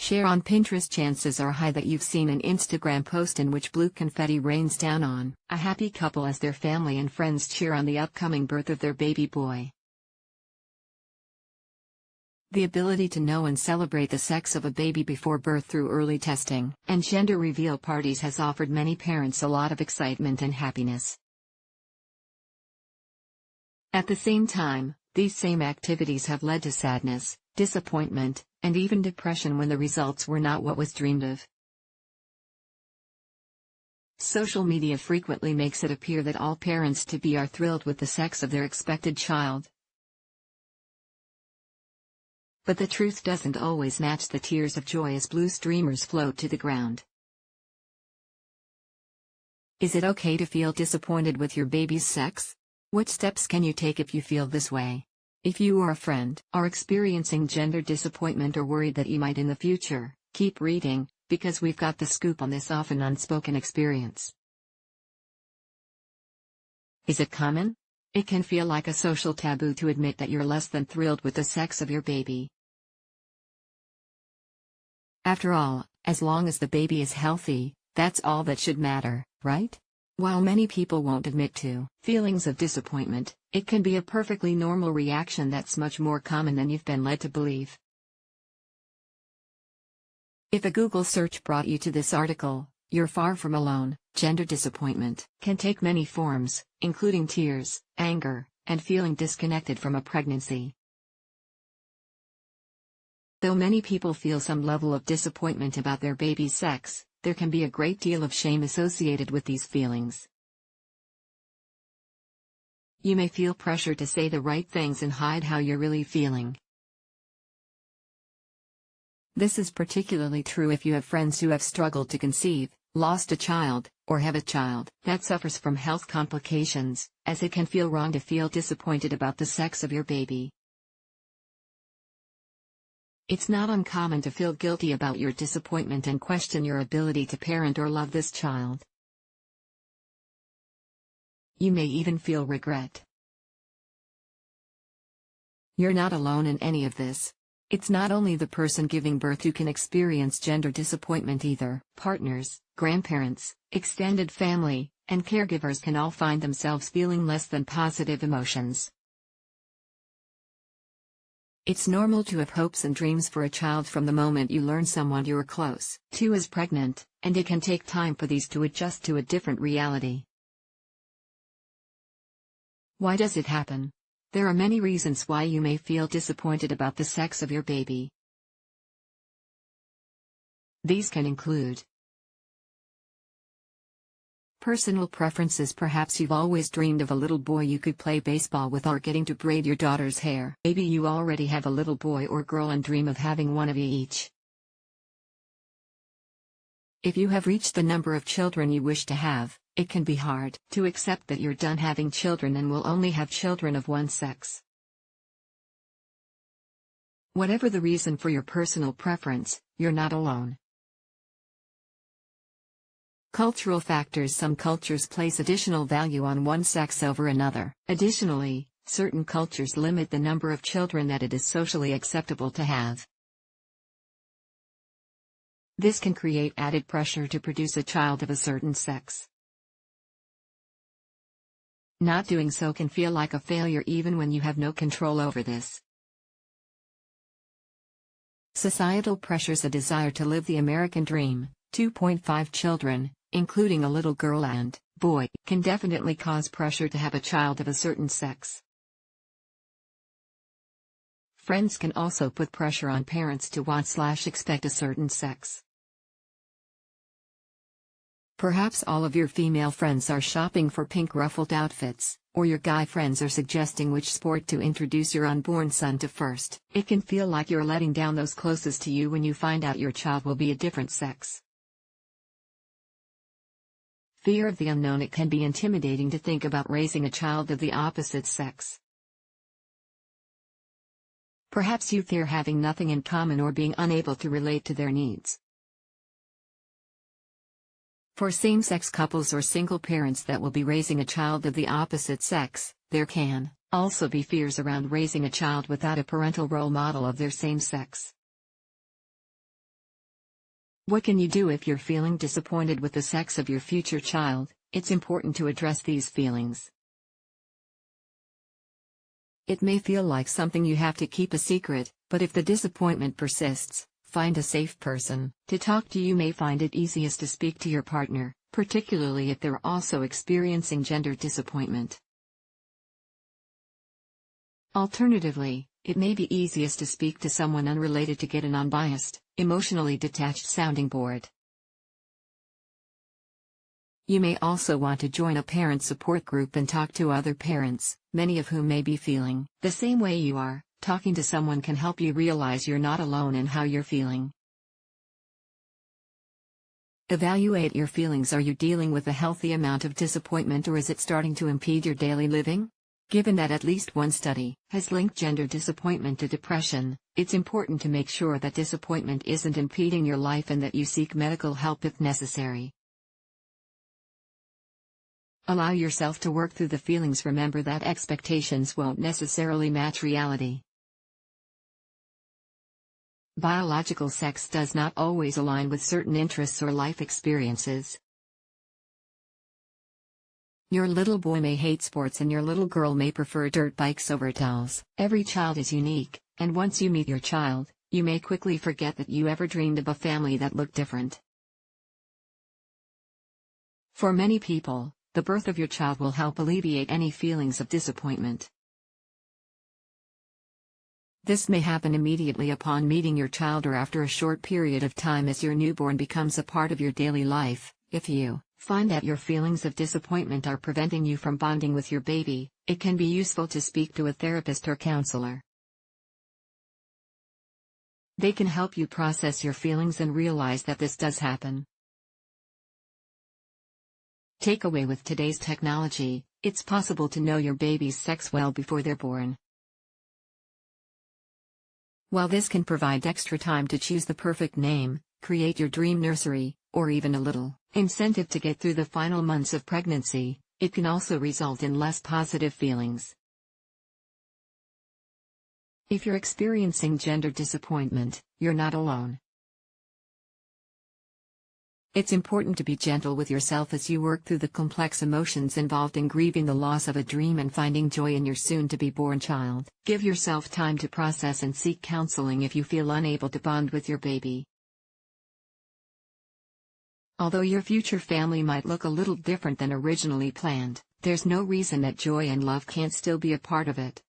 Share on Pinterest. Chances are high that you've seen an Instagram post in which blue confetti rains down on a happy couple as their family and friends cheer on the upcoming birth of their baby boy. The ability to know and celebrate the sex of a baby before birth through early testing and gender reveal parties has offered many parents a lot of excitement and happiness. At the same time, these same activities have led to sadness, disappointment, and even depression when the results were not what was dreamed of. Social media frequently makes it appear that all parents-to-be are thrilled with the sex of their expected child. But the truth doesn't always match the tears of joy as blue streamers float to the ground. Is it okay to feel disappointed with your baby's sex? What steps can you take if you feel this way? If you or a friend are experiencing gender disappointment or worried that you might in the future, keep reading, because we've got the scoop on this often unspoken experience. Is it common? It can feel like a social taboo to admit that you're less than thrilled with the sex of your baby. After all, as long as the baby is healthy, that's all that should matter, right? While many people won't admit to feelings of disappointment, it can be a perfectly normal reaction that's much more common than you've been led to believe. If a Google search brought you to this article, you're far from alone. Gender disappointment can take many forms, including tears, anger, and feeling disconnected from a pregnancy. Though many people feel some level of disappointment about their baby's sex, there can be a great deal of shame associated with these feelings. You may feel pressure to say the right things and hide how you're really feeling. This is particularly true if you have friends who have struggled to conceive, lost a child, or have a child that suffers from health complications, as it can feel wrong to feel disappointed about the sex of your baby. It's not uncommon to feel guilty about your disappointment and question your ability to parent or love this child. You may even feel regret. You're not alone in any of this. It's not only the person giving birth who can experience gender disappointment either. Partners, grandparents, extended family, and caregivers can all find themselves feeling less than positive emotions. It's normal to have hopes and dreams for a child from the moment you learn someone you are close to is pregnant, and it can take time for these to adjust to a different reality. Why does it happen? There are many reasons why you may feel disappointed about the sex of your baby. These can include personal preferences. Perhaps you've always dreamed of a little boy you could play baseball with or getting to braid your daughter's hair. Maybe you already have a little boy or girl and dream of having one of each. If you have reached the number of children you wish to have, it can be hard to accept that you're done having children and will only have children of one sex. Whatever the reason for your personal preference, you're not alone. Cultural factors. Some cultures place additional value on one sex over another. Additionally, certain cultures limit the number of children that it is socially acceptable to have. This can create added pressure to produce a child of a certain sex. Not doing so can feel like a failure even when you have no control over this. Societal pressures. A desire to live the American dream, 2.5 children, including a little girl and boy, can definitely cause pressure to have a child of a certain sex. Friends can also put pressure on parents to want/expect a certain sex. Perhaps all of your female friends are shopping for pink ruffled outfits, or your guy friends are suggesting which sport to introduce your unborn son to first. It can feel like you're letting down those closest to you when you find out your child will be a different sex. Fear of the unknown. It can be intimidating to think about raising a child of the opposite sex. Perhaps you fear having nothing in common or being unable to relate to their needs. For same-sex couples or single parents that will be raising a child of the opposite sex, there can also be fears around raising a child without a parental role model of their same sex. What can you do if you're feeling disappointed with the sex of your future child? It's important to address these feelings. It may feel like something you have to keep a secret, but if the disappointment persists, find a safe person to talk to. You may find it easiest to speak to your partner, particularly if they're also experiencing gender disappointment. Alternatively, it may be easiest to speak to someone unrelated to get an unbiased, emotionally detached sounding board. You may also want to join a parent support group and talk to other parents, many of whom may be feeling the same way you are. Talking to someone can help you realize you're not alone in how you're feeling. Evaluate your feelings. Are you dealing with a healthy amount of disappointment, or is it starting to impede your daily living? Given that at least one study has linked gender disappointment to depression, it's important to make sure that disappointment isn't impeding your life and that you seek medical help if necessary. Allow yourself to work through the feelings. Remember that expectations won't necessarily match reality. Biological sex does not always align with certain interests or life experiences. Your little boy may hate sports and your little girl may prefer dirt bikes over dolls. Every child is unique, and once you meet your child, you may quickly forget that you ever dreamed of a family that looked different. For many people, the birth of your child will help alleviate any feelings of disappointment. This may happen immediately upon meeting your child or after a short period of time as your newborn becomes a part of your daily life. If you find that your feelings of disappointment are preventing you from bonding with your baby, it can be useful to speak to a therapist or counselor. They can help you process your feelings and realize that this does happen. Takeaway: with today's technology, it's possible to know your baby's sex well before they're born. While this can provide extra time to choose the perfect name, create your dream nursery, or even a little incentive to get through the final months of pregnancy, it can also result in less positive feelings. If you're experiencing gender disappointment, you're not alone. It's important to be gentle with yourself as you work through the complex emotions involved in grieving the loss of a dream and finding joy in your soon-to-be-born child. Give yourself time to process and seek counseling if you feel unable to bond with your baby. Although your future family might look a little different than originally planned, there's no reason that joy and love can't still be a part of it.